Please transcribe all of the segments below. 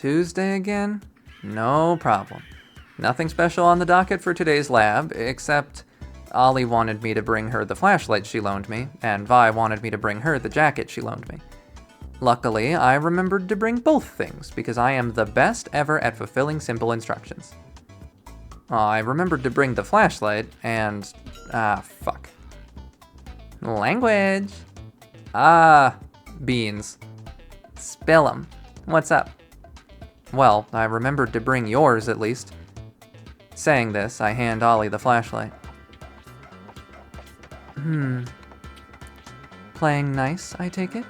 Tuesday again? No problem. Nothing special on the docket for today's lab, except Ollie wanted me to bring her the flashlight she loaned me, and Vi wanted me to bring her the jacket she loaned me. Luckily, I remembered to bring both things, because I am the best ever at fulfilling simple instructions. I remembered to bring the flashlight, and... fuck. Language! Beans. Spill 'em. What's up? Well, I remembered to bring yours, at least. Saying this, I hand Ollie the flashlight. Playing nice, I take it?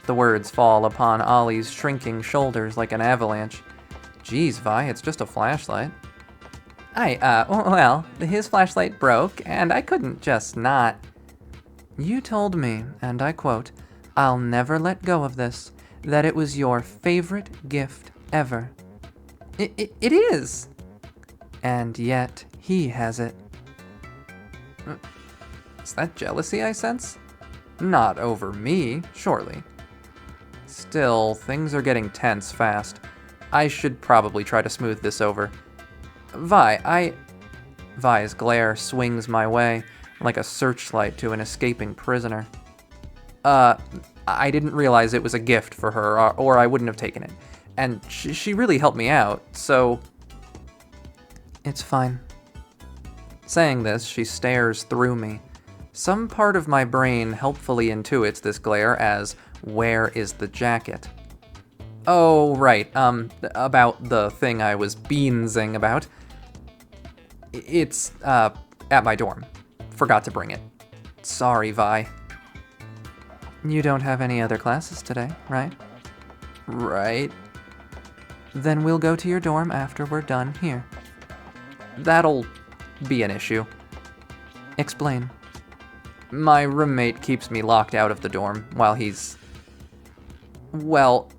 The words fall upon Ollie's shrinking shoulders like an avalanche. Geez, Vi, it's just a flashlight. Well, his flashlight broke, and I couldn't just not. You told me, and I quote, "I'll never let go of this, that it was your favorite gift ever." It is! And yet, he has it. Is that jealousy I sense? Not over me, surely. Still, things are getting tense fast. I should probably try to smooth this over. Vi's glare swings my way, like a searchlight to an escaping prisoner. I didn't realize it was a gift for her, or I wouldn't have taken it. And she really helped me out, so... It's fine. Saying this, she stares through me. Some part of my brain helpfully intuits this glare as, where is the jacket? Oh, right, about the thing I was beansing about. It's, at my dorm. Forgot to bring it. Sorry, Vi. You don't have any other classes today, right? Right. Then we'll go to your dorm after we're done here. That'll be an issue. Explain. My roommate keeps me locked out of the dorm while he's... Well,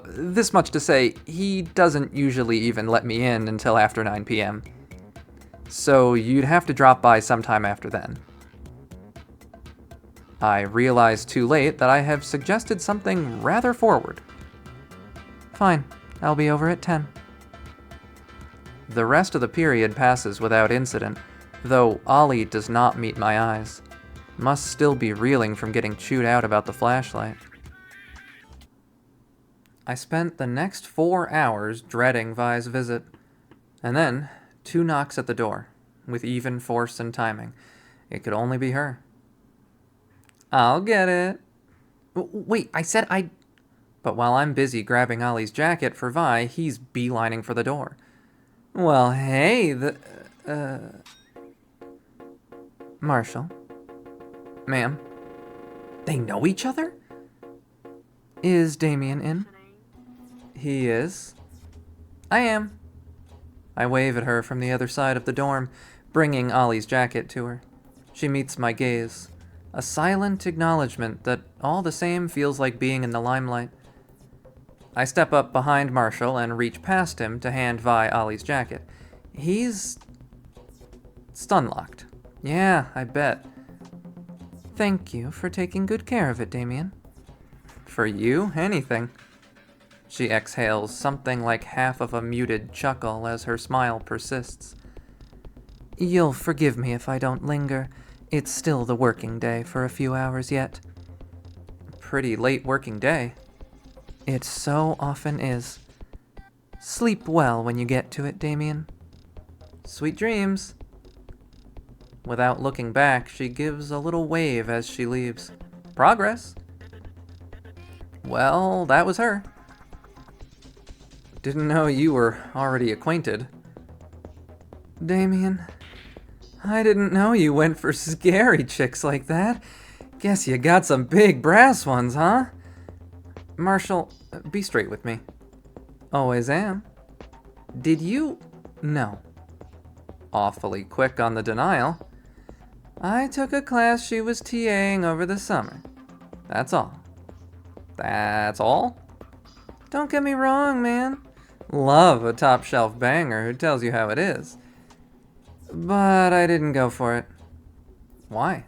this much to say, he doesn't usually even let me in until after 9 p.m. So you'd have to drop by sometime after then. I realize too late that I have suggested something rather forward. Fine, I'll be over at 10. The rest of the period passes without incident, though Ollie does not meet my eyes. Must still be reeling from getting chewed out about the flashlight. I spent the next 4 hours dreading Vi's visit, and then 2 knocks at the door, with even force and timing. It could only be her. I'll get it. Wait, I said I'd... But while I'm busy grabbing Ollie's jacket for Vi, he's beelining for the door. Well, hey, Marshall. Ma'am. They know each other? Is Damien in? He is. I am. I wave at her from the other side of the dorm, bringing Ollie's jacket to her. She meets my gaze. A silent acknowledgement that all the same feels like being in the limelight. I step up behind Marshall and reach past him to hand Vi Ollie's jacket. He's... stun-locked. Yeah, I bet. Thank you for taking good care of it, Damien. For you, anything. She exhales something like half of a muted chuckle as her smile persists. You'll forgive me if I don't linger. It's still the working day for a few hours yet. Pretty late working day. It so often is. Sleep well when you get to it, Damien. Sweet dreams. Without looking back, she gives a little wave as she leaves. Progress. Well, that was her. Didn't know you were already acquainted. Damien, I didn't know you went for scary chicks like that. Guess you got some big brass ones, huh? Marshall, be straight with me. Always am. Did you? No. Awfully quick on the denial. I took a class she was TAing over the summer. That's all. That's all? Don't get me wrong, man. Love a top-shelf banger who tells you how it is. But I didn't go for it. Why?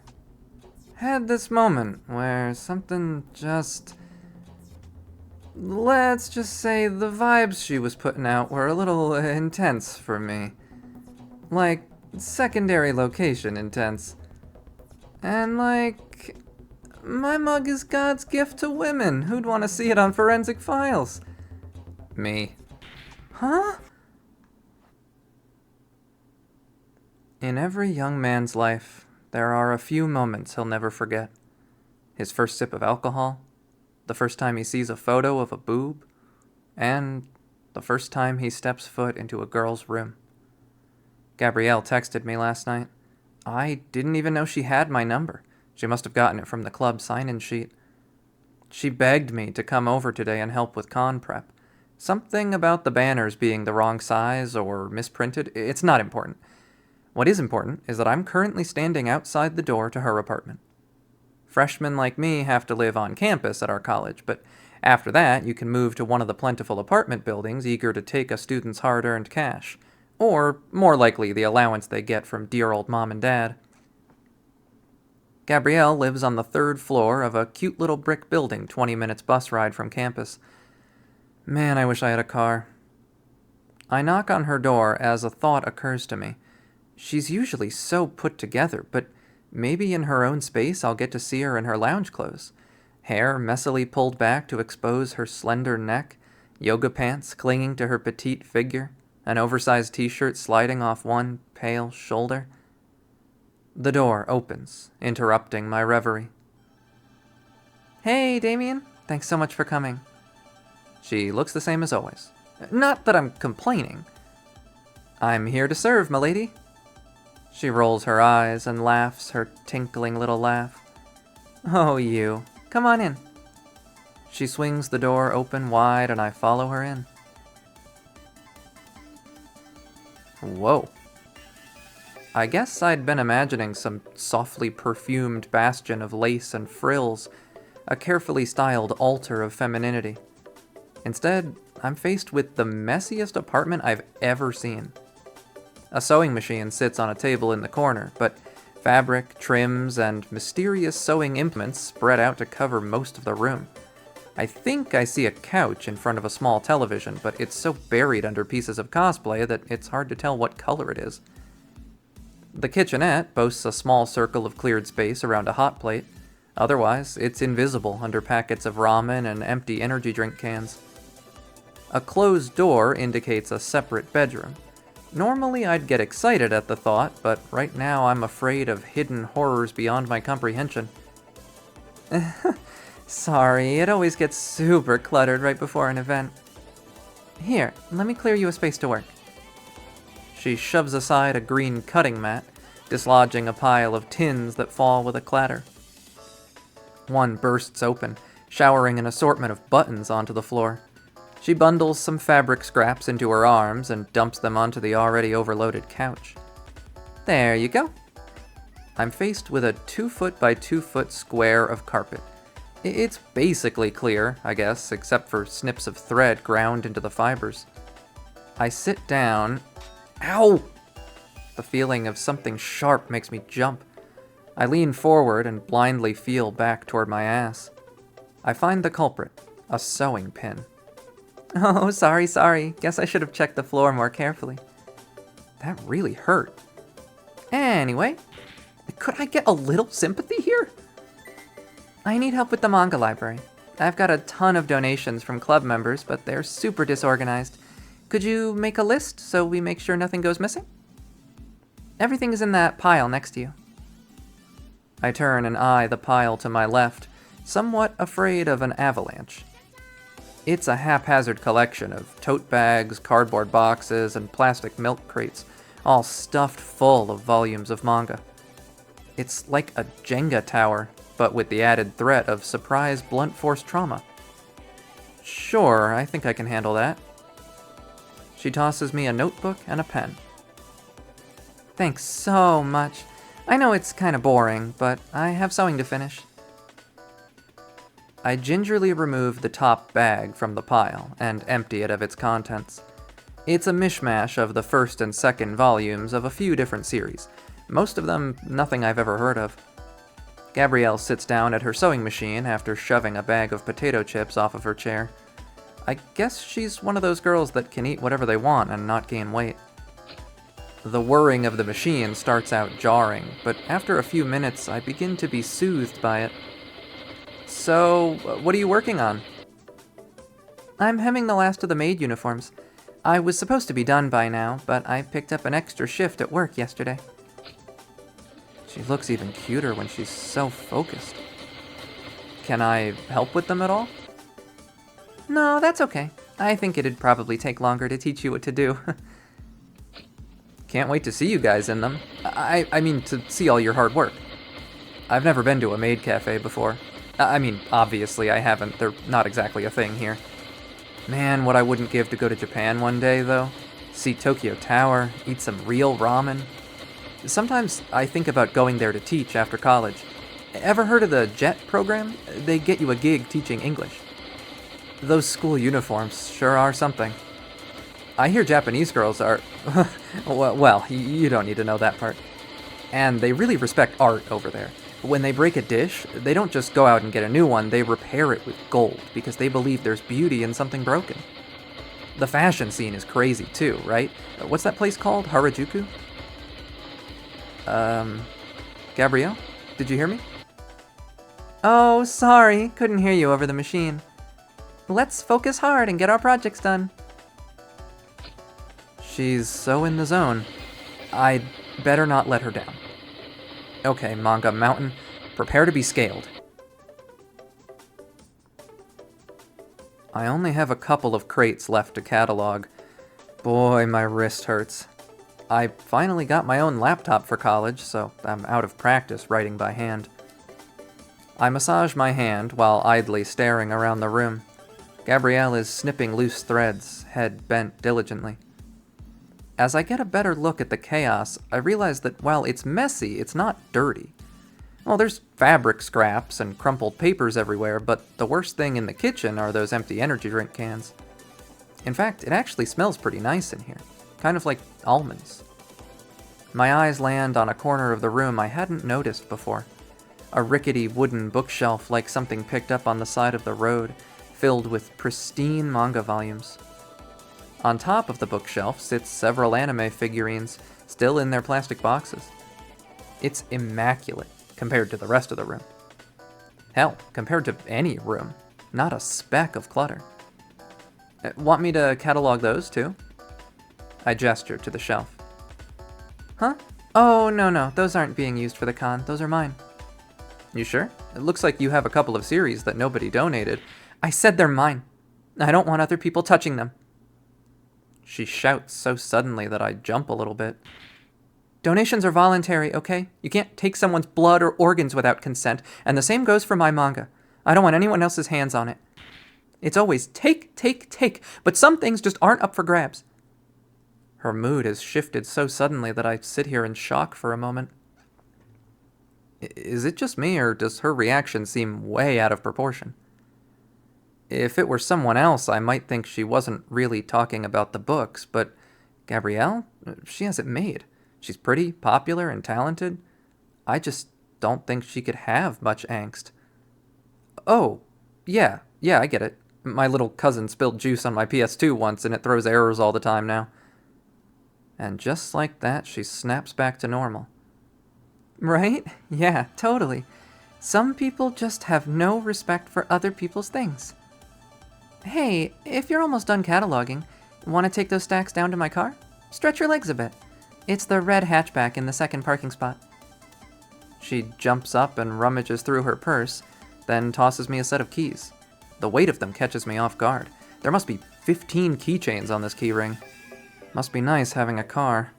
Had this moment where something just... let's just say the vibes she was putting out were a little intense for me. Like, secondary location intense. And like, my mug is God's gift to women. Who'd want to see it on Forensic Files? Me. Huh? In every young man's life, there are a few moments he'll never forget. His first sip of alcohol, the first time he sees a photo of a boob, and the first time he steps foot into a girl's room. Gabrielle texted me last night. I didn't even know she had my number. She must have gotten it from the club sign-in sheet. She begged me to come over today and help with con prep. Something about the banners being the wrong size or misprinted. It's not important. What is important is that I'm currently standing outside the door to her apartment. Freshmen like me have to live on campus at our college, but after that, you can move to one of the plentiful apartment buildings eager to take a student's hard-earned cash, or, more likely, the allowance they get from dear old mom and dad. Gabrielle lives on the 3rd floor of a cute little brick building 20 minutes bus ride from campus. Man, I wish I had a car. I knock on her door as a thought occurs to me. She's usually so put together, but maybe in her own space I'll get to see her in her lounge clothes. Hair messily pulled back to expose her slender neck, yoga pants clinging to her petite figure, an oversized t-shirt sliding off one pale shoulder. The door opens, interrupting my reverie. Hey, Damien. Thanks so much for coming. She looks the same as always. Not that I'm complaining. I'm here to serve, milady. She rolls her eyes and laughs her tinkling little laugh. Oh, you. Come on in. She swings the door open wide and I follow her in. Whoa. I guess I'd been imagining some softly perfumed bastion of lace and frills, a carefully styled altar of femininity. Instead, I'm faced with the messiest apartment I've ever seen. A sewing machine sits on a table in the corner, but fabric, trims, and mysterious sewing implements spread out to cover most of the room. I think I see a couch in front of a small television, but it's so buried under pieces of cosplay that it's hard to tell what color it is. The kitchenette boasts a small circle of cleared space around a hot plate. Otherwise, it's invisible under packets of ramen and empty energy drink cans. A closed door indicates a separate bedroom. Normally I'd get excited at the thought, but right now I'm afraid of hidden horrors beyond my comprehension. Sorry, it always gets super cluttered right before an event. Here, let me clear you a space to work. She shoves aside a green cutting mat, dislodging a pile of tins that fall with a clatter. One bursts open, showering an assortment of buttons onto the floor. She bundles some fabric scraps into her arms and dumps them onto the already overloaded couch. There you go. I'm faced with a 2-foot by 2-foot square of carpet. It's basically clear, I guess, except for snips of thread ground into the fibers. I sit down. Ow! The feeling of something sharp makes me jump. I lean forward and blindly feel back toward my ass. I find the culprit, a sewing pin. Oh, sorry. Guess I should have checked the floor more carefully. That really hurt. Anyway, could I get a little sympathy here? I need help with the manga library. I've got a ton of donations from club members, but they're super disorganized. Could you make a list so we make sure nothing goes missing? Everything is in that pile next to you. I turn and eye the pile to my left, somewhat afraid of an avalanche. It's a haphazard collection of tote bags, cardboard boxes, and plastic milk crates, all stuffed full of volumes of manga. It's like a Jenga tower, but with the added threat of surprise blunt force trauma. Sure, I think I can handle that. She tosses me a notebook and a pen. Thanks so much. I know it's kind of boring, but I have sewing to finish. I gingerly remove the top bag from the pile and empty it of its contents. It's a mishmash of the first and second volumes of a few different series, most of them nothing I've ever heard of. Gabrielle sits down at her sewing machine after shoving a bag of potato chips off of her chair. I guess she's one of those girls that can eat whatever they want and not gain weight. The whirring of the machine starts out jarring, but after a few minutes I begin to be soothed by it. So, what are you working on? I'm hemming the last of the maid uniforms. I was supposed to be done by now, but I picked up an extra shift at work yesterday. She looks even cuter when she's so focused. Can I help with them at all? No, that's okay. I think it'd probably take longer to teach you what to do. Can't wait to see you guys in them. I mean, to see all your hard work. I've never been to a maid cafe before. I mean, obviously I haven't. They're not exactly a thing here. Man, what I wouldn't give to go to Japan one day, though. See Tokyo Tower, eat some real ramen. Sometimes I think about going there to teach after college. Ever heard of the JET program? They get you a gig teaching English. Those school uniforms sure are something. I hear Japanese girls are... well, you don't need to know that part. And they really respect art over there. When they break a dish, they don't just go out and get a new one, they repair it with gold, because they believe there's beauty in something broken. The fashion scene is crazy too, right? What's that place called? Harajuku? Gabrielle? Did you hear me? Oh, sorry, couldn't hear you over the machine. Let's focus hard and get our projects done. She's so in the zone. I'd better not let her down. Okay, Manga Mountain, prepare to be scaled. I only have a couple of crates left to catalog. Boy, my wrist hurts. I finally got my own laptop for college, so I'm out of practice writing by hand. I massage my hand while idly staring around the room. Gabrielle is snipping loose threads, head bent diligently. As I get a better look at the chaos, I realize that while it's messy, it's not dirty. Well, there's fabric scraps and crumpled papers everywhere, but the worst thing in the kitchen are those empty energy drink cans. In fact, it actually smells pretty nice in here, kind of like almonds. My eyes land on a corner of the room I hadn't noticed before. A rickety wooden bookshelf like something picked up on the side of the road, filled with pristine manga volumes. On top of the bookshelf sits several anime figurines, still in their plastic boxes. It's immaculate compared to the rest of the room. Hell, compared to any room, not a speck of clutter. Want me to catalog those too? I gesture to the shelf. Huh? Oh, no, those aren't being used for the con, those are mine. You sure? It looks like you have a couple of series that nobody donated. I said they're mine. I don't want other people touching them. She shouts so suddenly that I jump a little bit. Donations are voluntary, okay? You can't take someone's blood or organs without consent, and the same goes for my manga. I don't want anyone else's hands on it. It's always take, but some things just aren't up for grabs. Her mood has shifted so suddenly that I sit here in shock for a moment. Is it just me, or does her reaction seem way out of proportion? If it were someone else, I might think she wasn't really talking about the books, but Gabrielle, she has it made. She's pretty, popular, and talented. I just don't think she could have much angst. Oh, yeah, I get it. My little cousin spilled juice on my PS2 once, and it throws errors all the time now. And just like that, she snaps back to normal. Right? Yeah, totally. Some people just have no respect for other people's things. Hey, if you're almost done cataloging, want to take those stacks down to my car? Stretch your legs a bit. It's the red hatchback in the second parking spot. She jumps up and rummages through her purse, then tosses me a set of keys. The weight of them catches me off guard. There must be 15 keychains on this keyring. Must be nice having a car.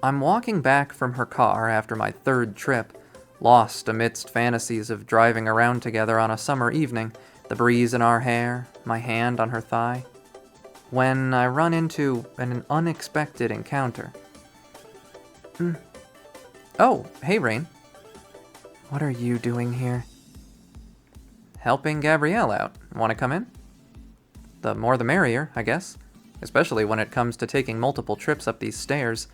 I'm walking back from her car after my third trip, lost amidst fantasies of driving around together on a summer evening, the breeze in our hair, my hand on her thigh, when I run into an unexpected encounter. Oh, hey Rain. What are you doing here? Helping Gabrielle out. Want to come in? The more the merrier, I guess. Especially when it comes to taking multiple trips up these stairs.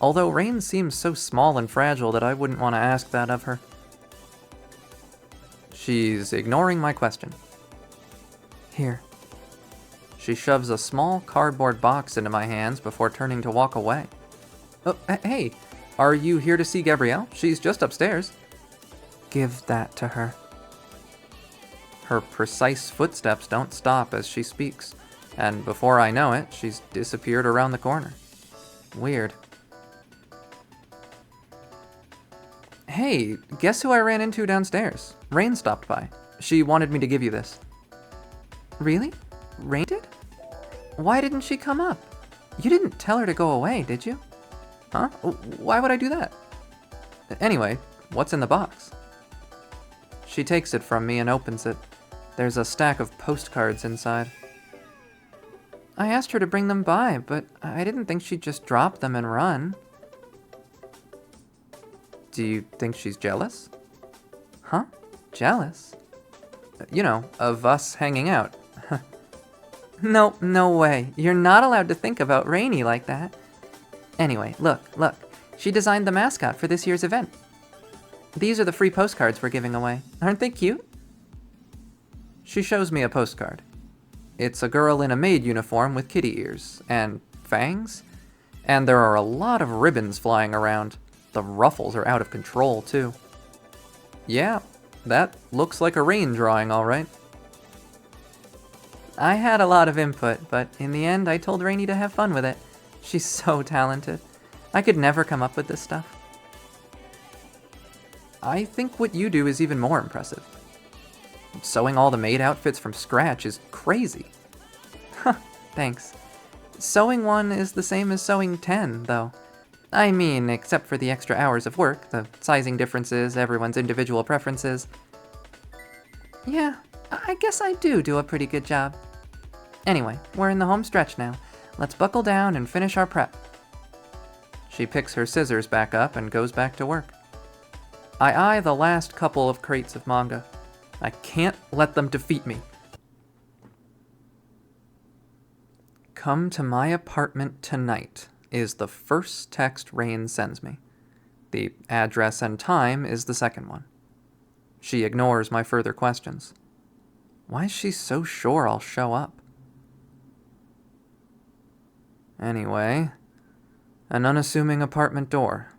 Although Rain seems so small and fragile that I wouldn't want to ask that of her. She's ignoring my question. Here. She shoves a small cardboard box into my hands before turning to walk away. Oh, hey, are you here to see Gabrielle? She's just upstairs. Give that to her. Her precise footsteps don't stop as she speaks, and before I know it, she's disappeared around the corner. Weird. Hey, guess who I ran into downstairs? Rain stopped by. She wanted me to give you this. Really? Rain did? Why didn't she come up? You didn't tell her to go away, did you? Huh? Why would I do that? Anyway, what's in the box? She takes it from me and opens it. There's a stack of postcards inside. I asked her to bring them by, but I didn't think she'd just drop them and run. Do you think she's jealous? Huh? Jealous? You know, of us hanging out. No way. You're not allowed to think about Rainy like that. Anyway, look. She designed the mascot for this year's event. These are the free postcards we're giving away. Aren't they cute? She shows me a postcard. It's a girl in a maid uniform with kitty ears and fangs. And there are a lot of ribbons flying around. The ruffles are out of control, too. Yeah, that looks like a Rain drawing, all right. I had a lot of input, but in the end, I told Rainy to have fun with it. She's so talented. I could never come up with this stuff. I think what you do is even more impressive. Sewing all the maid outfits from scratch is crazy. Huh, thanks. Sewing one is the same as sewing 10, though. I mean, except for the extra hours of work, the sizing differences, everyone's individual preferences. Yeah, I guess I do a pretty good job. Anyway, we're in the home stretch now. Let's buckle down and finish our prep. She picks her scissors back up and goes back to work. I eye the last couple of crates of manga. I can't let them defeat me. Come to my apartment tonight is the first text Rain sends me. The address and time is the second one. She ignores my further questions. Why is she so sure I'll show up? Anyway, an unassuming apartment door.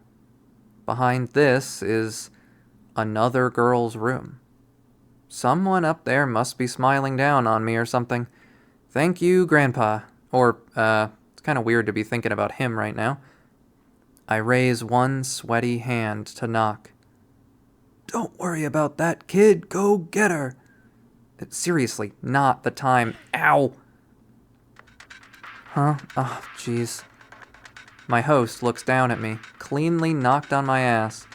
Behind this is another girl's room. Someone up there must be smiling down on me or something. Thank you, Grandpa. Or, it's kind of weird to be thinking about him right now. I raise one sweaty hand to knock. Don't worry about that, kid. Go get her. Seriously, not the time. Ow! Huh? Oh, jeez. My host looks down at me, cleanly knocked on my ass.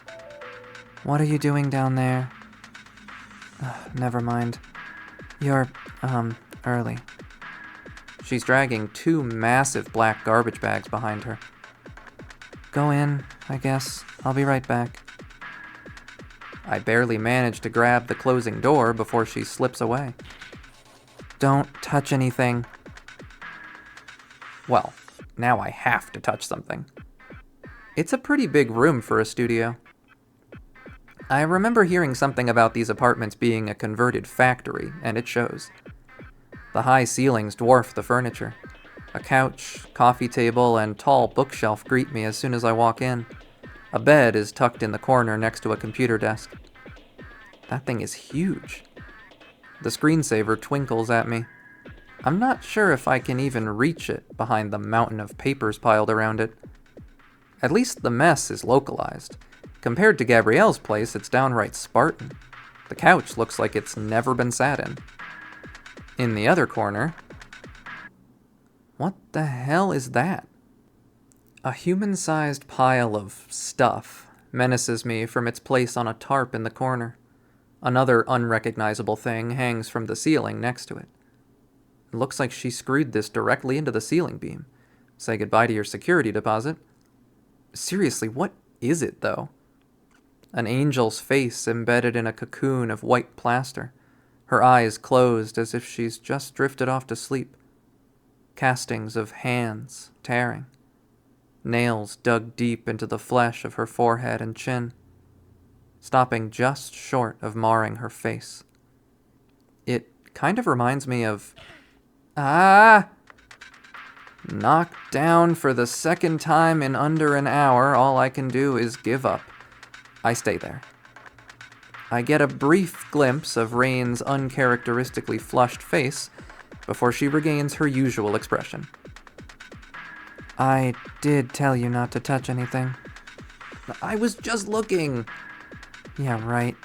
What are you doing down there? Never mind. You're, early. She's dragging two massive black garbage bags behind her. Go in, I guess. I'll be right back. I barely manage to grab the closing door before she slips away. Don't touch anything. Well, now I have to touch something. It's a pretty big room for a studio. I remember hearing something about these apartments being a converted factory, and it shows. The high ceilings dwarf the furniture. A couch, coffee table, and tall bookshelf greet me as soon as I walk in. A bed is tucked in the corner next to a computer desk. That thing is huge. The screensaver twinkles at me. I'm not sure if I can even reach it behind the mountain of papers piled around it. At least the mess is localized. Compared to Gabrielle's place, it's downright Spartan. The couch looks like it's never been sat in. In the other corner... What the hell is that? A human-sized pile of stuff menaces me from its place on a tarp in the corner. Another unrecognizable thing hangs from the ceiling next to it. It looks like she screwed this directly into the ceiling beam. Say goodbye to your security deposit. Seriously, what is it, though? An angel's face embedded in a cocoon of white plaster. Her eyes closed as if she's just drifted off to sleep. Castings of hands tearing. Nails dug deep into the flesh of her forehead and chin. stopping just short of marring her face. It kind of reminds me of... Ah! Knocked down for the second time in under an hour, all I can do is give up. I stay there. I get a brief glimpse of Rain's uncharacteristically flushed face before she regains her usual expression. I did tell you not to touch anything. I was just looking. Yeah, right.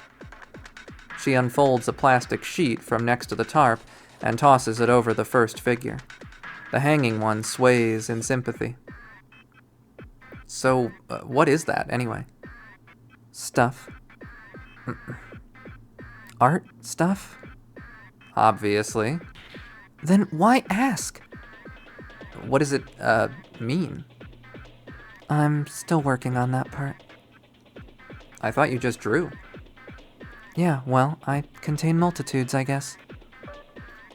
She unfolds a plastic sheet from next to the tarp and tosses it over the first figure. The hanging one sways in sympathy. So, what is that, anyway? Stuff. Art stuff? Obviously. Then why ask? What does it, mean? I'm still working on that part. I thought you just drew. Yeah, well, I contain multitudes, I guess.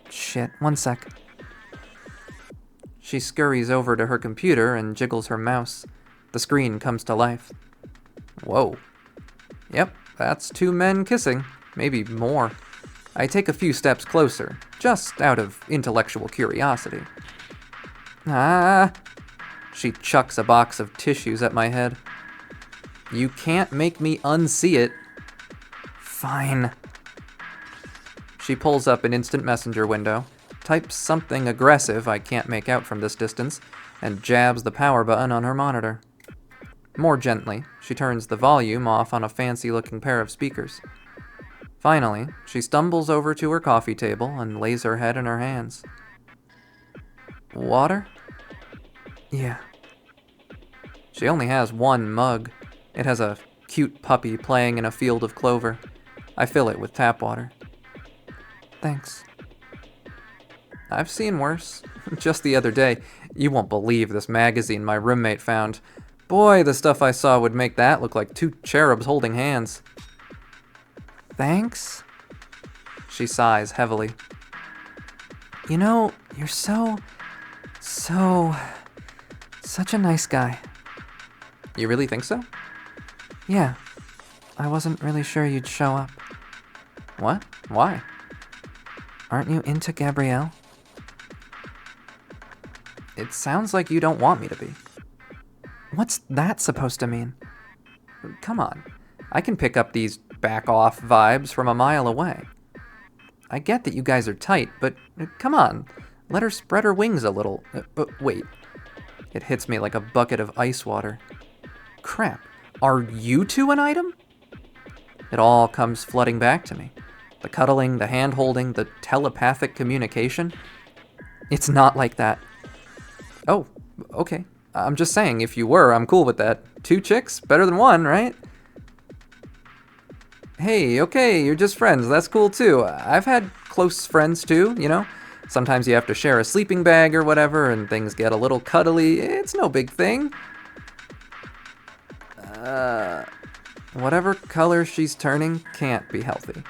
Shit, one sec. She scurries over to her computer and jiggles her mouse. The screen comes to life. Whoa. Yep, that's 2 men kissing. Maybe more. I take a few steps closer, just out of intellectual curiosity. Ah! She chucks a box of tissues at my head. You can't make me unsee it. Fine. She pulls up an instant messenger window, types something aggressive I can't make out from this distance, and jabs the power button on her monitor. More gently, she turns the volume off on a fancy-looking pair of speakers. Finally, she stumbles over to her coffee table and lays her head in her hands. Water? Yeah. She only has one mug. It has a cute puppy playing in a field of clover. I fill it with tap water. Thanks. I've seen worse. Just the other day, you won't believe this magazine my roommate found. Boy, the stuff I saw would make that look like 2 cherubs holding hands. Thanks? She sighs heavily. You know, you're such a nice guy. You really think so? Yeah. I wasn't really sure you'd show up. What? Why? Aren't you into Gabrielle? It sounds like you don't want me to be. What's that supposed to mean? Come on. I can pick up these back-off vibes from a mile away. I get that you guys are tight, but come on. Let her spread her wings a little. Wait. It hits me like a bucket of ice water. Crap. Are you 2 an item? It all comes flooding back to me. The cuddling, the hand-holding, the telepathic communication. It's not like that. Oh, okay. I'm just saying, if you were, I'm cool with that. 2 chicks? Better than 1, right? Hey, okay, you're just friends. That's cool, too. I've had close friends, too, you know? Sometimes you have to share a sleeping bag or whatever, and things get a little cuddly. It's no big thing. Whatever color she's turning can't be healthy.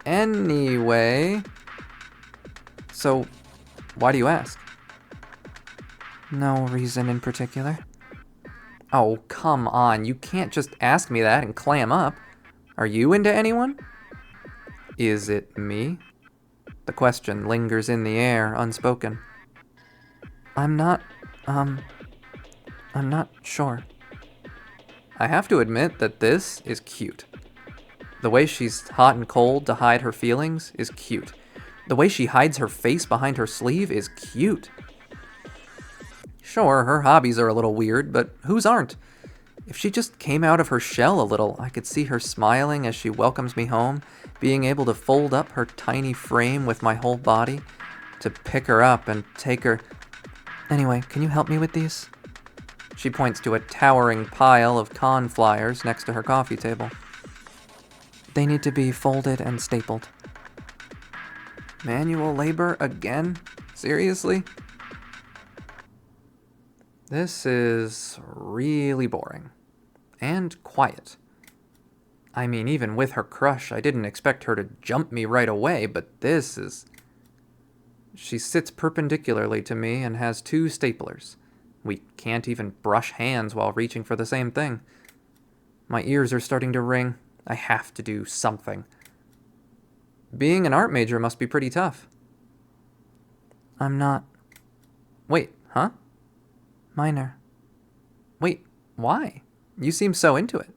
Anyway... So, why do you ask? No reason in particular. Oh, come on. You can't just ask me that and clam up. Are you into anyone? Is it me? The question lingers in the air, unspoken. I'm not sure. I have to admit that this is cute. The way she's hot and cold to hide her feelings is cute. The way she hides her face behind her sleeve is cute. Sure, her hobbies are a little weird, but whose aren't? If she just came out of her shell a little, I could see her smiling as she welcomes me home, being able to fold up her tiny frame with my whole body, to pick her up and take her... Anyway, can you help me with these? She points to a towering pile of con flyers next to her coffee table. They need to be folded and stapled. Manual labor again? Seriously? This is really boring. And quiet. I mean, even with her crush, I didn't expect her to jump me right away, but this is... She sits perpendicularly to me and has 2 staplers. We can't even brush hands while reaching for the same thing. My ears are starting to ring. I have to do something. Being an art major must be pretty tough. I'm not. Wait, huh? Minor. Wait, why? You seem so into it.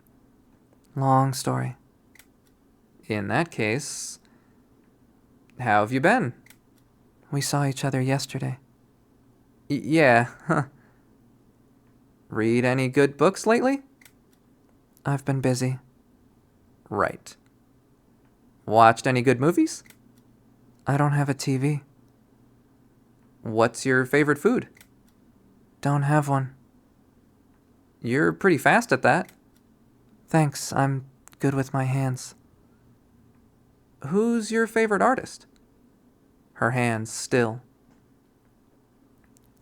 Long story. In that case, how have you been? We saw each other yesterday. Yeah, huh. Read any good books lately? I've been busy. Right. Watched any good movies? I don't have a TV. What's your favorite food? Don't have one. You're pretty fast at that. Thanks, I'm good with my hands. Who's your favorite artist? Her hands still.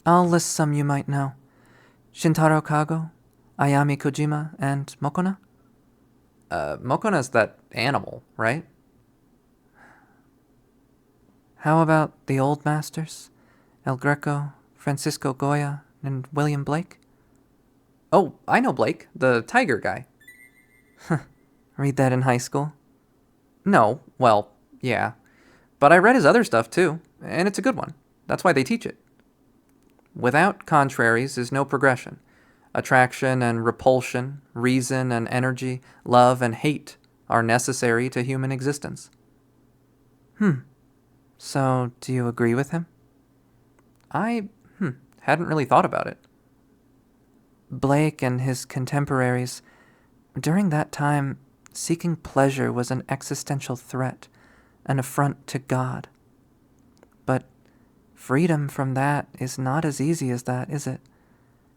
I'll list some you might know. Shintaro Kago, Ayami Kojima, and Mokona. Mokona's that animal, right? How about the old masters? El Greco, Francisco Goya, and William Blake? Oh, I know Blake, the tiger guy. Read that in high school? No, well, yeah. But I read his other stuff too, and it's a good one. That's why they teach it. Without contraries is no progression. Attraction and repulsion, reason and energy, love and hate are necessary to human existence. So, do you agree with him? I hadn't really thought about it. Blake and his contemporaries, during that time, seeking pleasure was an existential threat, an affront to God. But freedom from that is not as easy as that, is it?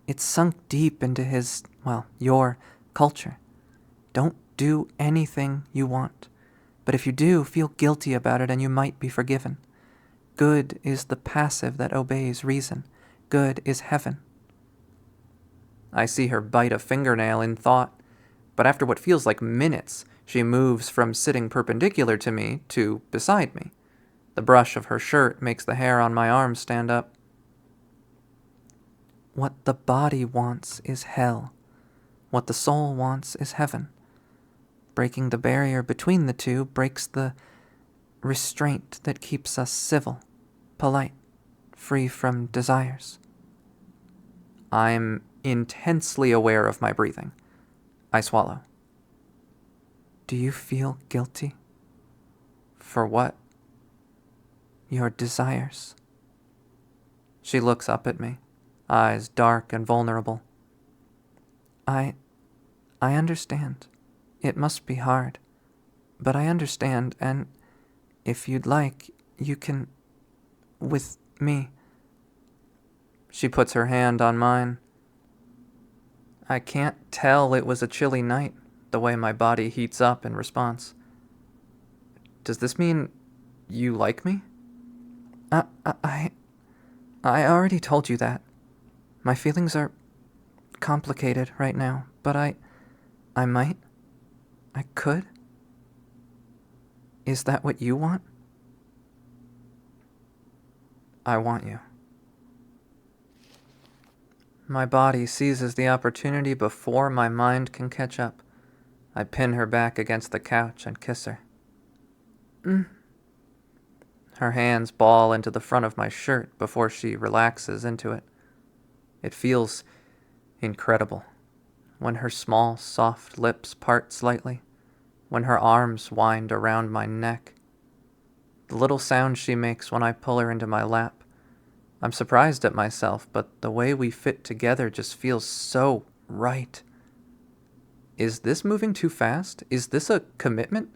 It's sunk deep into his, your culture. Don't do anything you want. But if you do, feel guilty about it and you might be forgiven. Good is the passive that obeys reason. Good is heaven. I see her bite a fingernail in thought, but after what feels like minutes, she moves from sitting perpendicular to me to beside me. The brush of her shirt makes the hair on my arm stand up. What the body wants is hell. What the soul wants is heaven. Breaking the barrier between the two breaks the restraint that keeps us civil, polite, free from desires. I'm intensely aware of my breathing. I swallow. Do you feel guilty? For what? Your desires. She looks up at me, eyes dark and vulnerable. I understand. It must be hard. But I understand, and if you'd like, you can... with me. She puts her hand on mine. I can't tell it was a chilly night, the way my body heats up in response. Does this mean you like me? I already told you that. My feelings are complicated right now, but I might. I could. Is that what you want? I want you. My body seizes the opportunity before my mind can catch up. I pin her back against the couch and kiss her. Her hands ball into the front of my shirt before she relaxes into it. It feels incredible when her small, soft lips part slightly, when her arms wind around my neck. The little sound she makes when I pull her into my lap. I'm surprised at myself, but the way we fit together just feels so right. Is this moving too fast? Is this a commitment?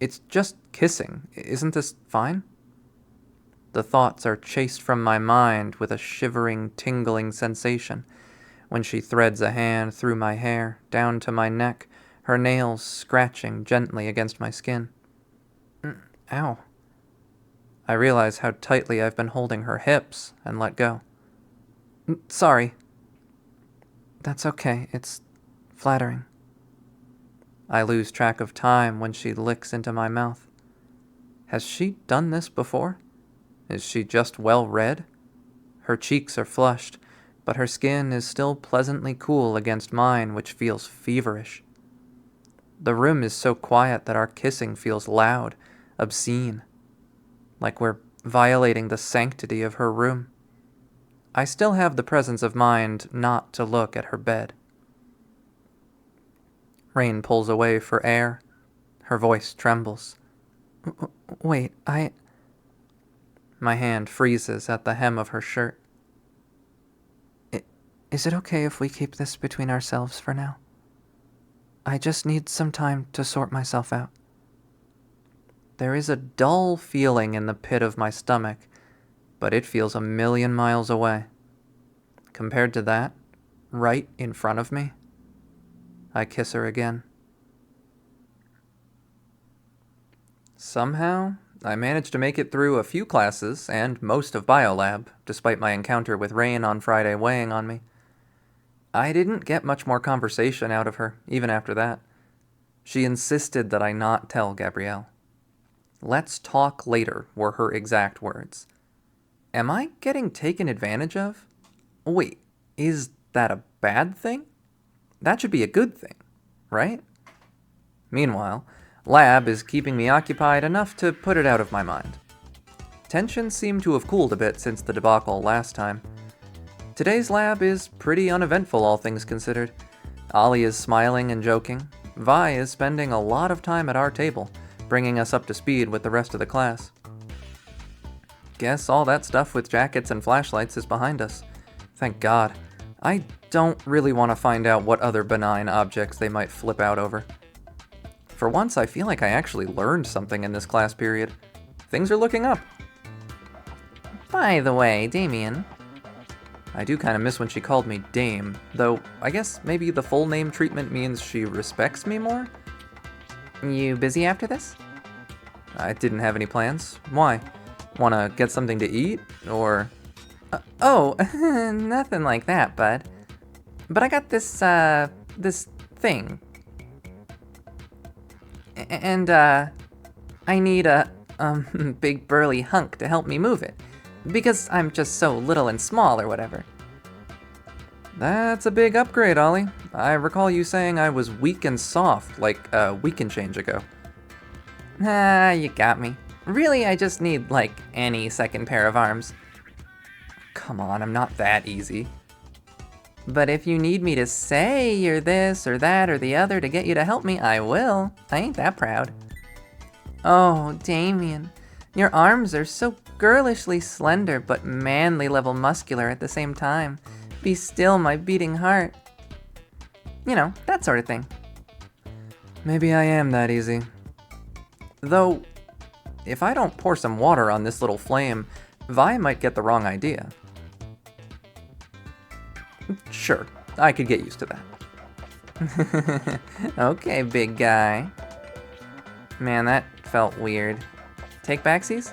It's just kissing. Isn't this fine? The thoughts are chased from my mind with a shivering, tingling sensation when she threads a hand through my hair, down to my neck, her nails scratching gently against my skin. Ow. I realize how tightly I've been holding her hips and let go. Sorry. That's okay. It's flattering. I lose track of time when she licks into my mouth. Has she done this before? Is she just well read? Her cheeks are flushed, but her skin is still pleasantly cool against mine, which feels feverish. The room is so quiet that our kissing feels loud, obscene, like we're violating the sanctity of her room. I still have the presence of mind not to look at her bed. Rain pulls away for air. Her voice trembles. Wait, My hand freezes at the hem of her shirt. Is it okay if we keep this between ourselves for now? I just need some time to sort myself out. There is a dull feeling in the pit of my stomach, but it feels a million miles away. Compared to that, right in front of me, I kiss her again. Somehow, I managed to make it through a few classes and most of Biolab, despite my encounter with Rain on Friday weighing on me. I didn't get much more conversation out of her, even after that. She insisted that I not tell Gabrielle. "Let's talk later," were her exact words. Am I getting taken advantage of? Wait, is that a bad thing? That should be a good thing, right? Meanwhile, lab is keeping me occupied enough to put it out of my mind. Tensions seem to have cooled a bit since the debacle last time. Today's lab is pretty uneventful, all things considered. Ollie is smiling and joking. Vi is spending a lot of time at our table, bringing us up to speed with the rest of the class. Guess all that stuff with jackets and flashlights is behind us. Thank God. I don't really want to find out what other benign objects they might flip out over. For once, I feel like I actually learned something in this class period. Things are looking up. By the way, Damien. I do kind of miss when she called me Dame, though I guess maybe the full name treatment means she respects me more? You busy after this? I didn't have any plans. Why? Wanna get something to eat, or... nothing like that, bud. But I got this thing. And, I need a, big burly hunk to help me move it. Because I'm just so little and small or whatever. That's a big upgrade, Ollie. I recall you saying I was weak and soft, like a week and change ago. Ah, you got me. Really, I just need, like, any second pair of arms. Come on, I'm not that easy. But if you need me to say you're this or that or the other to get you to help me, I will. I ain't that proud. Oh, Damien. Your arms are so girlishly slender but manly level muscular at the same time. Be still, my beating heart. You know, that sort of thing. Maybe I am that easy. Though, if I don't pour some water on this little flame, Vi might get the wrong idea. Sure, I could get used to that. Okay, big guy. Man, that felt weird. Take backsies?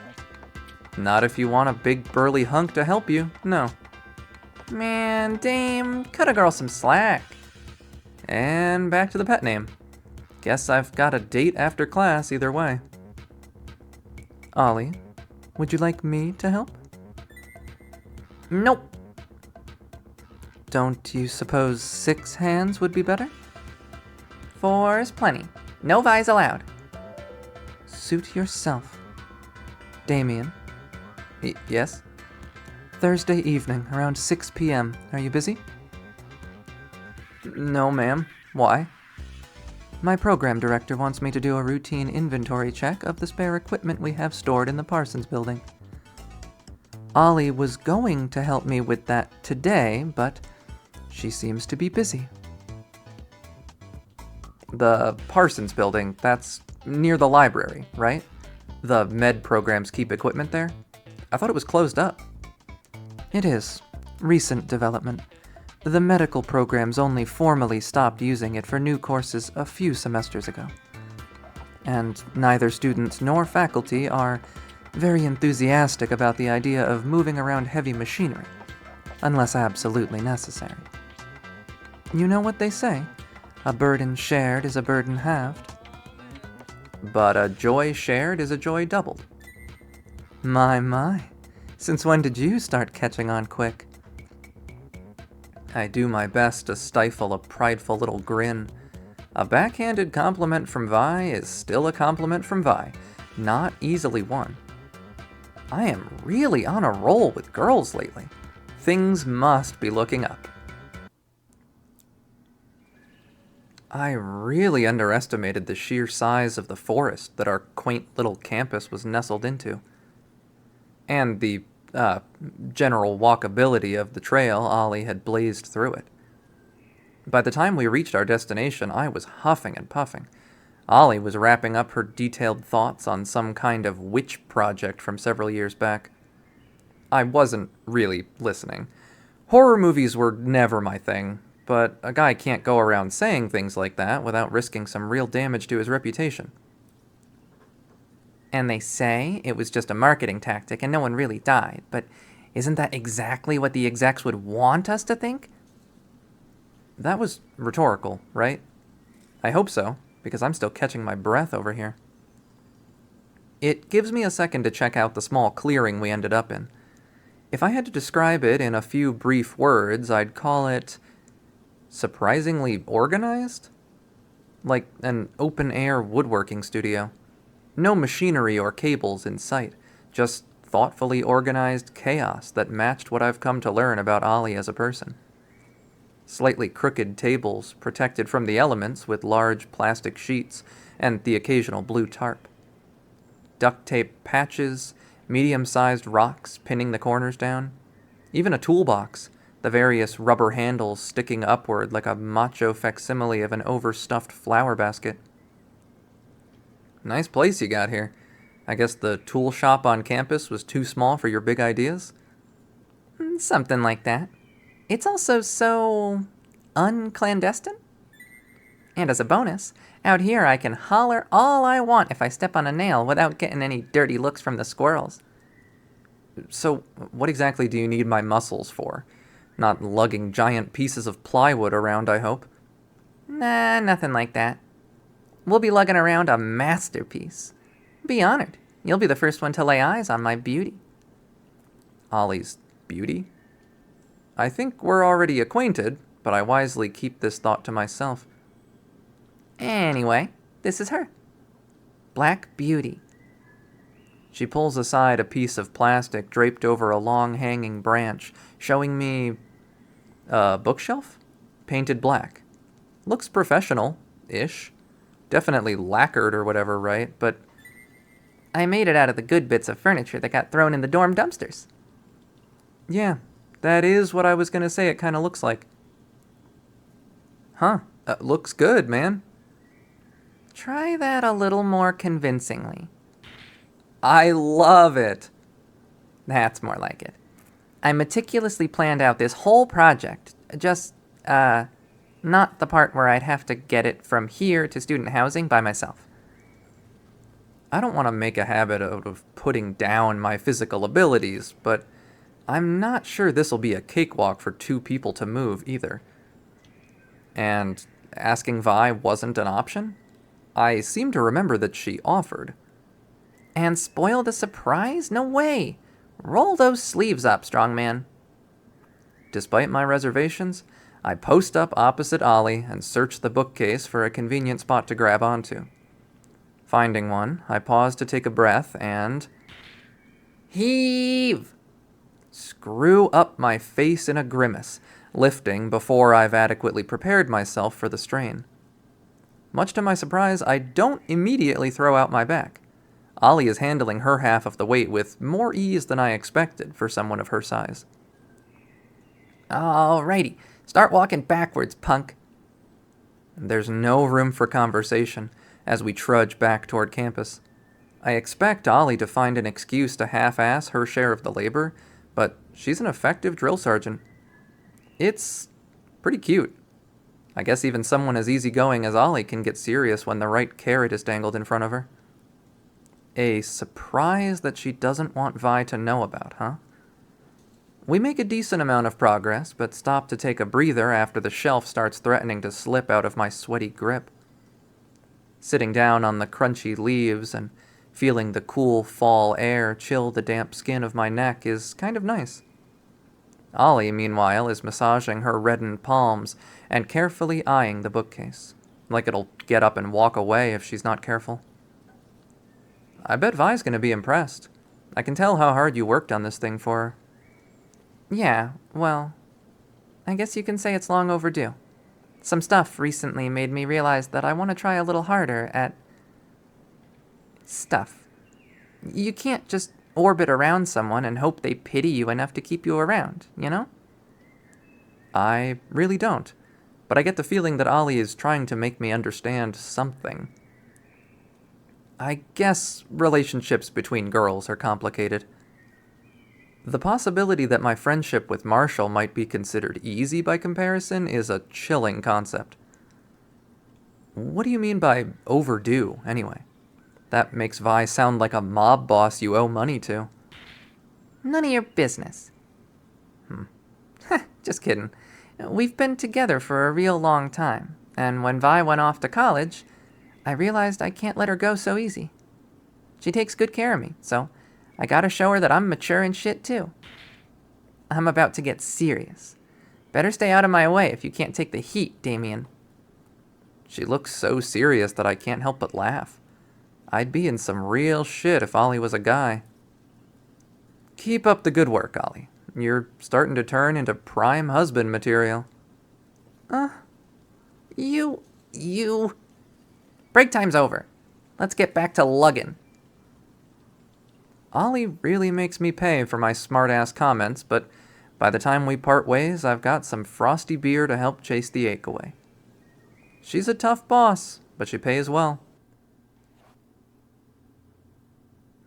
Not if you want a big burly hunk to help you, no. Man, Dame, cut a girl some slack. And back to the pet name. Guess I've got a date after class either way. Ollie, would you like me to help? Nope. Don't you suppose 6 hands would be better? 4's plenty. No Vi's allowed. Suit yourself. Damien. Yes? Thursday evening, around 6 p.m. Are you busy? No, ma'am. Why? My program director wants me to do a routine inventory check of the spare equipment we have stored in the Parsons building. Ollie was going to help me with that today, but she seems to be busy. The Parsons building, that's near the library, right? The med programs keep equipment there? I thought it was closed up. It is. Recent development. The medical programs only formally stopped using it for new courses a few semesters ago. And neither students nor faculty are very enthusiastic about the idea of moving around heavy machinery, unless absolutely necessary. You know what they say, a burden shared is a burden halved. But a joy shared is a joy doubled. My, since when did you start catching on quick? I do my best to stifle a prideful little grin. A backhanded compliment from Vi is still a compliment from Vi, not easily won. I am really on a roll with girls lately. Things must be looking up. I really underestimated the sheer size of the forest that our quaint little campus was nestled into, and the general walkability of the trail Ollie had blazed through it. By the time we reached our destination, I was huffing and puffing. Ollie was wrapping up her detailed thoughts on some kind of witch project from several years back. I wasn't really listening. Horror movies were never my thing, but a guy can't go around saying things like that without risking some real damage to his reputation. And they say it was just a marketing tactic and no one really died, but isn't that exactly what the execs would want us to think? That was rhetorical, right? I hope so, because I'm still catching my breath over here. It gives me a second to check out the small clearing we ended up in. If I had to describe it in a few brief words, I'd call it surprisingly organized? Like an open-air woodworking studio. No machinery or cables in sight, just thoughtfully organized chaos that matched what I've come to learn about Ollie as a person. Slightly crooked tables protected from the elements with large plastic sheets and the occasional blue tarp. Duct tape patches, medium-sized rocks pinning the corners down. Even a toolbox, the various rubber handles sticking upward like a macho facsimile of an overstuffed flower basket. Nice place you got here. I guess the tool shop on campus was too small for your big ideas? Something like that. It's also so unclandestine. And as a bonus, out here I can holler all I want if I step on a nail without getting any dirty looks from the squirrels. So, what exactly do you need my muscles for? Not lugging giant pieces of plywood around, I hope. Nah, nothing like that. We'll be lugging around a masterpiece. Be honored. You'll be the first one to lay eyes on my beauty. Ollie's beauty? I think we're already acquainted, but I wisely keep this thought to myself. Anyway, this is her. Black Beauty. She pulls aside a piece of plastic draped over a long hanging branch, showing me a bookshelf? Painted black. Looks professional-ish. Definitely lacquered or whatever, right? But I made it out of the good bits of furniture that got thrown in the dorm dumpsters. Yeah, that is what I was going to say it kind of looks like. Huh, looks good, man. Try that a little more convincingly. I love it. That's more like it. I meticulously planned out this whole project. Just, not the part where I'd have to get it from here to student housing by myself. I don't want to make a habit out of putting down my physical abilities, but I'm not sure this'll be a cakewalk for two people to move either. And asking Vi wasn't an option? I seem to remember that she offered. And spoil the surprise? No way! Roll those sleeves up, strongman. Despite my reservations, I post up opposite Ollie and search the bookcase for a convenient spot to grab onto. Finding one, I pause to take a breath and heave! Screw up my face in a grimace, lifting before I've adequately prepared myself for the strain. Much to my surprise, I don't immediately throw out my back. Ollie is handling her half of the weight with more ease than I expected for someone of her size. Alrighty, start walking backwards, punk. There's no room for conversation as we trudge back toward campus. I expect Ollie to find an excuse to half-ass her share of the labor, but she's an effective drill sergeant. It's pretty cute. I guess even someone as easygoing as Ollie can get serious when the right carrot is dangled in front of her. A surprise that she doesn't want Vi to know about, huh? We make a decent amount of progress, but stop to take a breather after the shelf starts threatening to slip out of my sweaty grip. Sitting down on the crunchy leaves and feeling the cool fall air chill the damp skin of my neck is kind of nice. Ollie, meanwhile, is massaging her reddened palms and carefully eyeing the bookcase. like it'll get up and walk away if she's not careful. I bet Vi's gonna be impressed. I can tell how hard you worked on this thing for her. Yeah, well, I guess you can say it's long overdue. Some stuff recently made me realize that I want to try a little harder at stuff. You can't just orbit around someone and hope they pity you enough to keep you around, you know? I really don't, but I get the feeling that Ollie is trying to make me understand something. I guess relationships between girls are complicated. The possibility that my friendship with Marshall might be considered easy by comparison is a chilling concept. What do you mean by overdue, anyway? That makes Vi sound like a mob boss you owe money to. None of your business. Just kidding. We've been together for a real long time, and when Vi went off to college, I realized I can't let her go so easy. She takes good care of me, so I gotta show her that I'm mature and shit too. I'm about to get serious. Better stay out of my way if you can't take the heat, Damien. She looks so serious that I can't help but laugh. I'd be in some real shit if Ollie was a guy. Keep up the good work, Ollie. You're starting to turn into prime husband material. You... Break time's over. Let's get back to lugging. Ollie really makes me pay for my smart-ass comments, but by the time we part ways, I've got some frosty beer to help chase the ache away. She's a tough boss, but she pays well.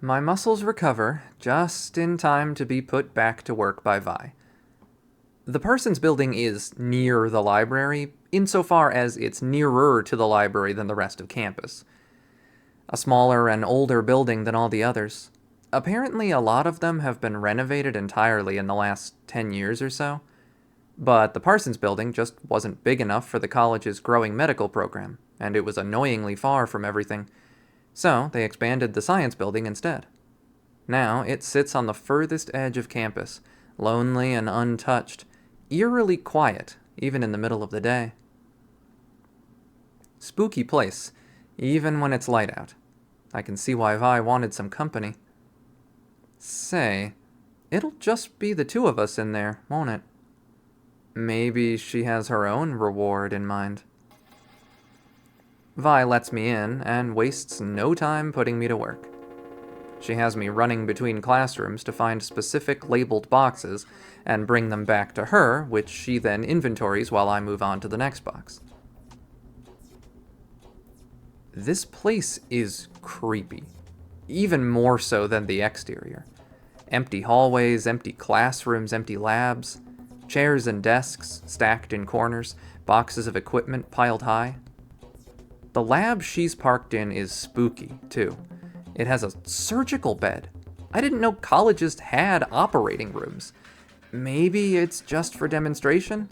My muscles recover just in time to be put back to work by Vi. The Parsons building is near the library, insofar as it's nearer to the library than the rest of campus. A smaller and older building than all the others. Apparently, a lot of them have been renovated entirely in the last 10 years or so. But the Parsons building just wasn't big enough for the college's growing medical program, and it was annoyingly far from everything. So they expanded the science building instead. Now it sits on the furthest edge of campus, lonely and untouched, eerily quiet, even in the middle of the day. Spooky place, even when it's light out. I can see why Vi wanted some company. Say, it'll just be the two of us in there, won't it? Maybe she has her own reward in mind. Vi lets me in and wastes no time putting me to work. She has me running between classrooms to find specific labeled boxes and bring them back to her, which she then inventories while I move on to the next box. This place is creepy, even more so than the exterior. Empty hallways, empty classrooms, empty labs, chairs and desks stacked in corners, boxes of equipment piled high. The lab she's parked in is spooky, too. It has a surgical bed. I didn't know colleges had operating rooms. Maybe it's just for demonstration?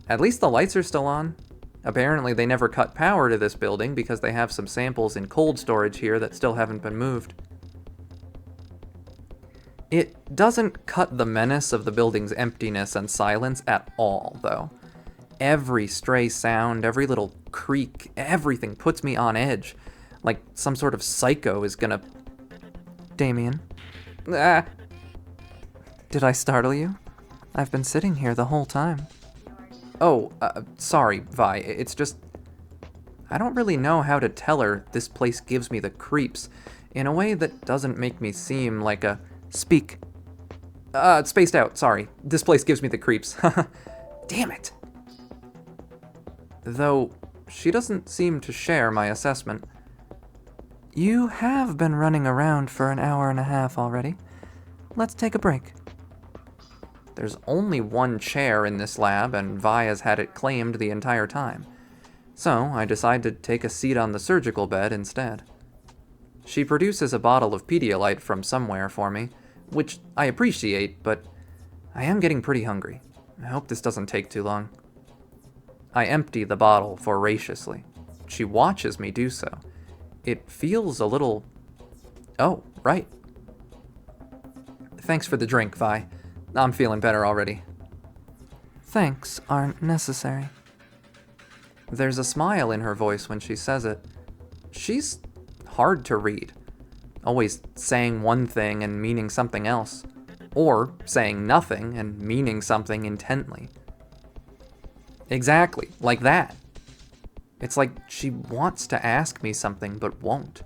At least the lights are still on. Apparently they never cut power to this building because they have some samples in cold storage here that still haven't been moved. It doesn't cut the menace of the building's emptiness and silence at all, though. Every stray sound, every little creak, everything puts me on edge, like some sort of psycho is gonna... Damien? Ah! Did I startle you? I've been sitting here the whole time. Oh, sorry, Vi, it's just... I don't really know how to tell her this place gives me the creeps in a way that doesn't make me seem like a... Speak. Spaced out, sorry. This place gives me the creeps. Damn it! Though, she doesn't seem to share my assessment. You have been running around for an hour and a half already. Let's take a break. There's only one chair in this lab, and Vi has had it claimed the entire time. So, I decide to take a seat on the surgical bed instead. She produces a bottle of Pedialyte from somewhere for me, which I appreciate, but I am getting pretty hungry. I hope this doesn't take too long. I empty the bottle voraciously. She watches me do so. It feels a little... Oh, right. Thanks for the drink, Vi. I'm feeling better already. Thanks aren't necessary. There's a smile in her voice when she says it. She's hard to read. Always saying one thing and meaning something else. Or saying nothing and meaning something intently. Exactly, like that. It's like she wants to ask me something but won't.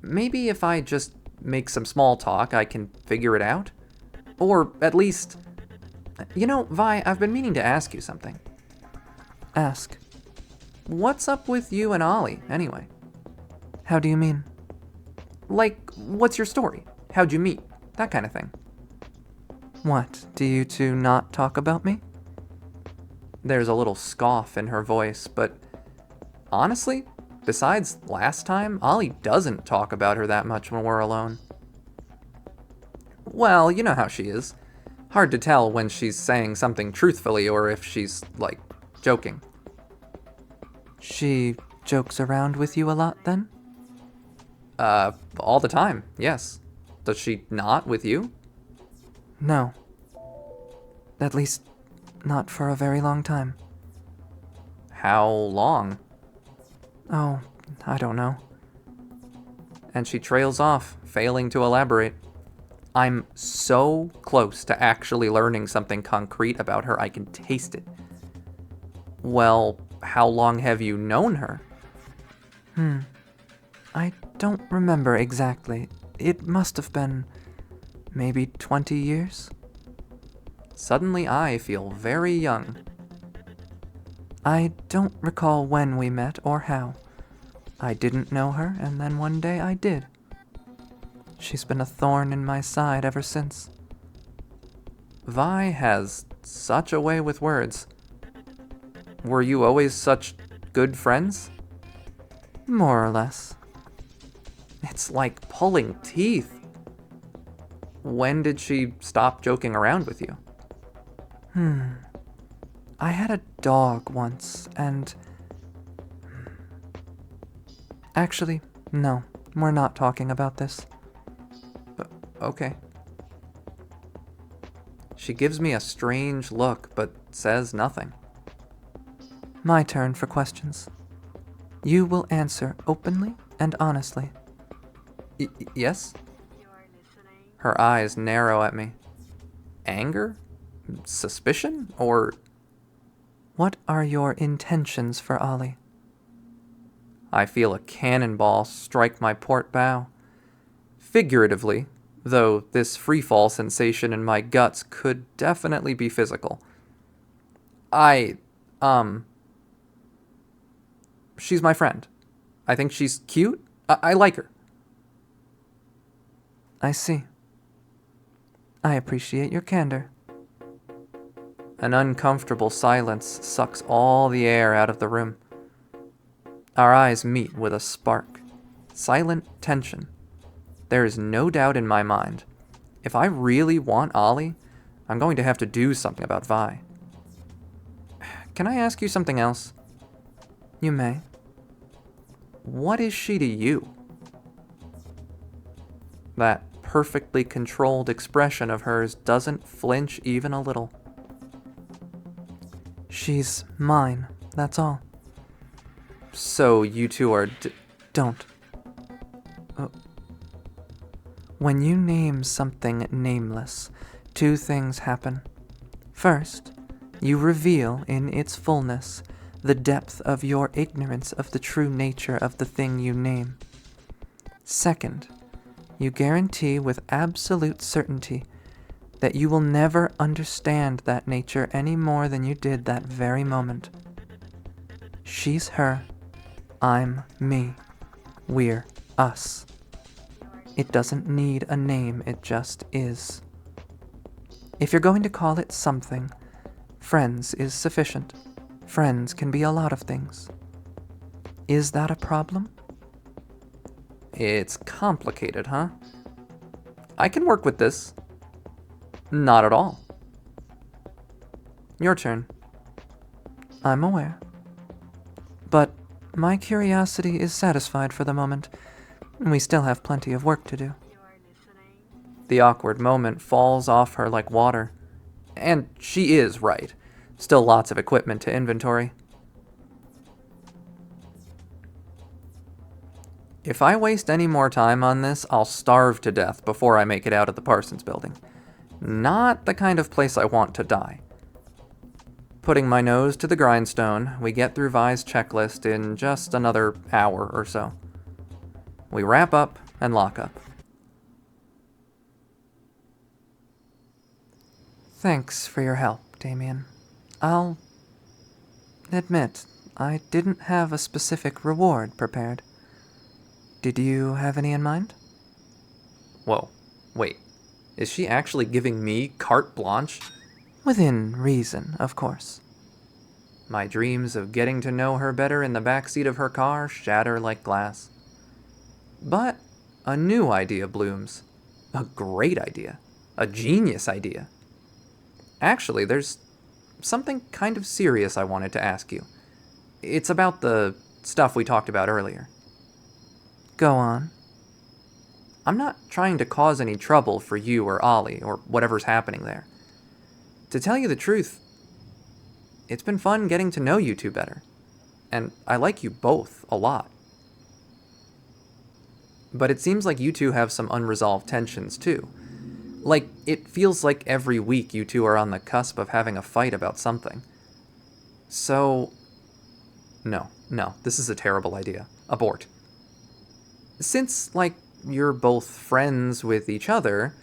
Maybe if I just make some small talk, I can figure it out? Or at least... You know, Vi, I've been meaning to ask you something. Ask. What's up with you and Ollie, anyway? How do you mean? Like, what's your story? How'd you meet? That kind of thing. What, do you two not talk about me? There's a little scoff in her voice, but honestly, besides last time, Ollie doesn't talk about her that much when we're alone. Well, you know how she is. Hard to tell when she's saying something truthfully or if she's, like, joking. She jokes around with you a lot, then? All the time, yes. Does she not with you? No. At least, not for a very long time. How long? Oh, I don't know. And she trails off, failing to elaborate. I'm so close to actually learning something concrete about her, I can taste it. Well, how long have you known her? I don't remember exactly. It must have been maybe 20 years. Suddenly I feel very young. I don't recall when we met or how. I didn't know her, and then one day I did. She's been a thorn in my side ever since. Vi has such a way with words. Were you always such good friends? More or less. It's like pulling teeth. When did she stop joking around with you? I had a dog once, and... Actually, no, we're not talking about this. Okay. She gives me a strange look, but says nothing. My turn for questions. You will answer openly and honestly. Yes? Her eyes narrow at me. Anger? Suspicion? Or... What are your intentions for Ollie? I feel a cannonball strike my port bow. Figuratively, though this freefall sensation in my guts could definitely be physical. She's my friend. I think she's cute. I like her. I see. I appreciate your candor. An uncomfortable silence sucks all the air out of the room. Our eyes meet with a spark. Silent tension. There is no doubt in my mind. If I really want Ollie, I'm going to have to do something about Vi. Can I ask you something else? You may. What is she to you? That perfectly controlled expression of hers doesn't flinch even a little. She's mine, that's all. So you two are don't. When you name something nameless, two things happen. First, you reveal in its fullness the depth of your ignorance of the true nature of the thing you name. Second, you guarantee with absolute certainty that you will never understand that nature any more than you did that very moment. She's her. I'm me. We're us. It doesn't need a name, it just is. If you're going to call it something, friends is sufficient. Friends can be a lot of things. Is that a problem? It's complicated, huh? I can work with this. Not at all. Your turn. I'm aware. But my curiosity is satisfied for the moment. We still have plenty of work to do. The awkward moment falls off her like water. And she is right. Still lots of equipment to inventory. If I waste any more time on this, I'll starve to death before I make it out of the Parsons building. Not the kind of place I want to die. Putting my nose to the grindstone, we get through Vi's checklist in just another hour or so. We wrap up and lock up. Thanks for your help, Damien. I'll admit, I didn't have a specific reward prepared. Did you have any in mind? Whoa, wait. Is she actually giving me carte blanche? Within reason, of course. My dreams of getting to know her better in the backseat of her car shatter like glass. But a new idea blooms. A great idea. A genius idea. Actually, there's something kind of serious I wanted to ask you. It's about the stuff we talked about earlier. Go on. I'm not trying to cause any trouble for you or Ollie or whatever's happening there. To tell you the truth, it's been fun getting to know you two better. And I like you both a lot. But it seems like you two have some unresolved tensions too. Like, it feels like every week you two are on the cusp of having a fight about something. So... No, this is a terrible idea. Abort. Since, you're both friends with each other,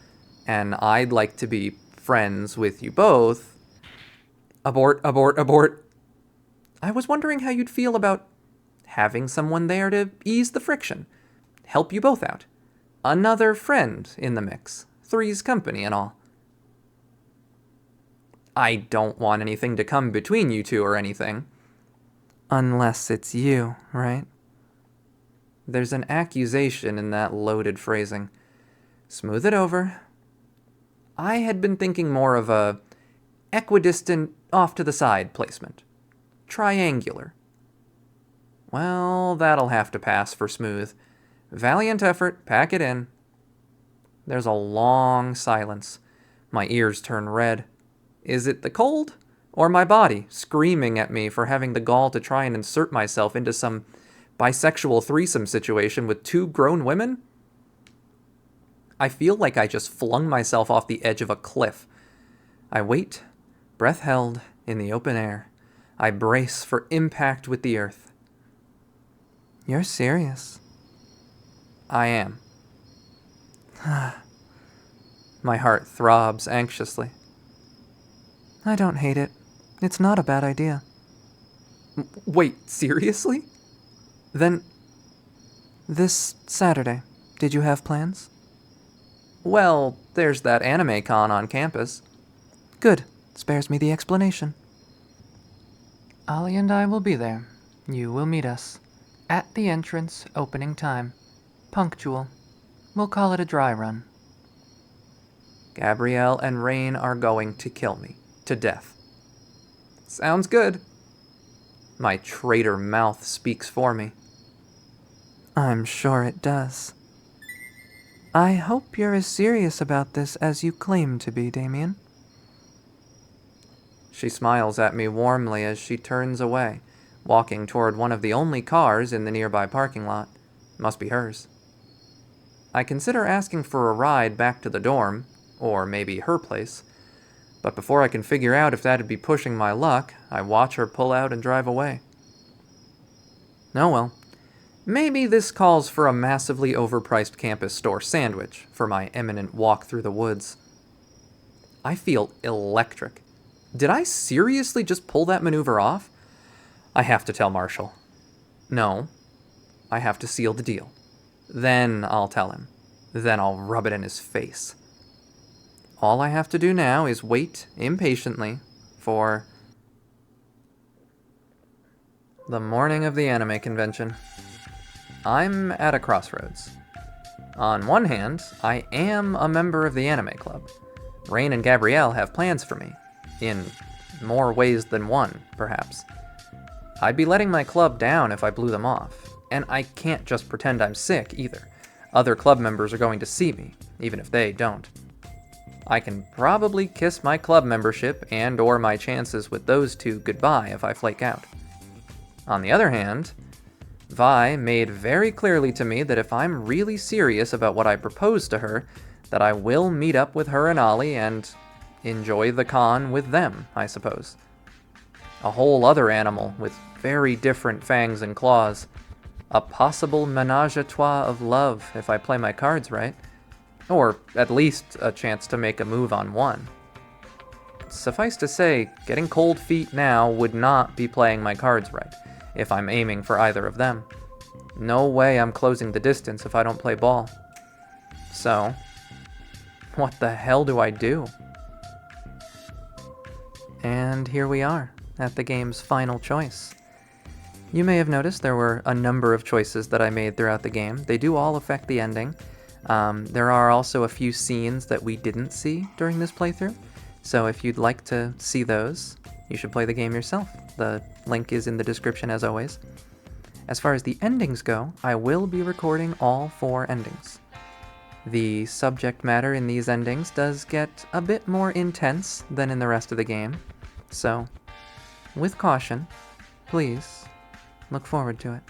and I'd like to be friends with you both... Abort. I was wondering how you'd feel about having someone there to ease the friction. Help you both out. Another friend in the mix. Three's company and all. I don't want anything to come between you two or anything. Unless it's you, right? There's an accusation in that loaded phrasing. Smooth it over. I had been thinking more of a equidistant, off-to-the-side placement. Triangular. Well, that'll have to pass for smooth. Valiant effort, pack it in. There's a long silence. My ears turn red. Is it the cold? Or my body screaming at me for having the gall to try and insert myself into some bisexual threesome situation with two grown women? I feel like I just flung myself off the edge of a cliff. I wait, breath held, in the open air. I brace for impact with the earth. You're serious? I am. My heart throbs anxiously. I don't hate it. It's not a bad idea. Wait, seriously? Then, this Saturday, did you have plans? Well, there's that anime con on campus. Good. Spares me the explanation. Ollie and I will be there. You will meet us. At the entrance, opening time. Punctual. We'll call it a dry run. Gabrielle and Rain are going to kill me. To death. Sounds good. My traitor mouth speaks for me. I'm sure it does. I hope you're as serious about this as you claim to be, Damien. She smiles at me warmly as she turns away, walking toward one of the only cars in the nearby parking lot. Must be hers. I consider asking for a ride back to the dorm, or maybe her place, but before I can figure out if that'd be pushing my luck, I watch her pull out and drive away. Oh well. Maybe this calls for a massively overpriced campus store sandwich for my imminent walk through the woods. I feel electric. Did I seriously just pull that maneuver off? I have to tell Marshall. No. I have to seal the deal. Then I'll tell him. Then I'll rub it in his face. All I have to do now is wait impatiently for the morning of the anime convention. I'm at a crossroads. On one hand, I am a member of the anime club. Rain and Gabrielle have plans for me. In more ways than one, perhaps. I'd be letting my club down if I blew them off. And I can't just pretend I'm sick, either. Other club members are going to see me, even if they don't. I can probably kiss my club membership and or my chances with those two goodbye if I flake out. On the other hand, Vi made very clearly to me that if I'm really serious about what I propose to her, that I will meet up with her and Ollie and enjoy the con with them, I suppose. A whole other animal with very different fangs and claws. A possible menage a trois of love if I play my cards right. Or at least a chance to make a move on one. Suffice to say, getting cold feet now would not be playing my cards right, if I'm aiming for either of them. No way I'm closing the distance if I don't play ball. So, what the hell do I do? And here we are, at the game's final choice. You may have noticed there were a number of choices that I made throughout the game. They do all affect the ending. There are also a few scenes that we didn't see during this playthrough, so if you'd like to see those, you should play the game yourself. The link is in the description as always. As far as the endings go, I will be recording all 4 endings. The subject matter in these endings does get a bit more intense than in the rest of the game, so with caution, please look forward to it.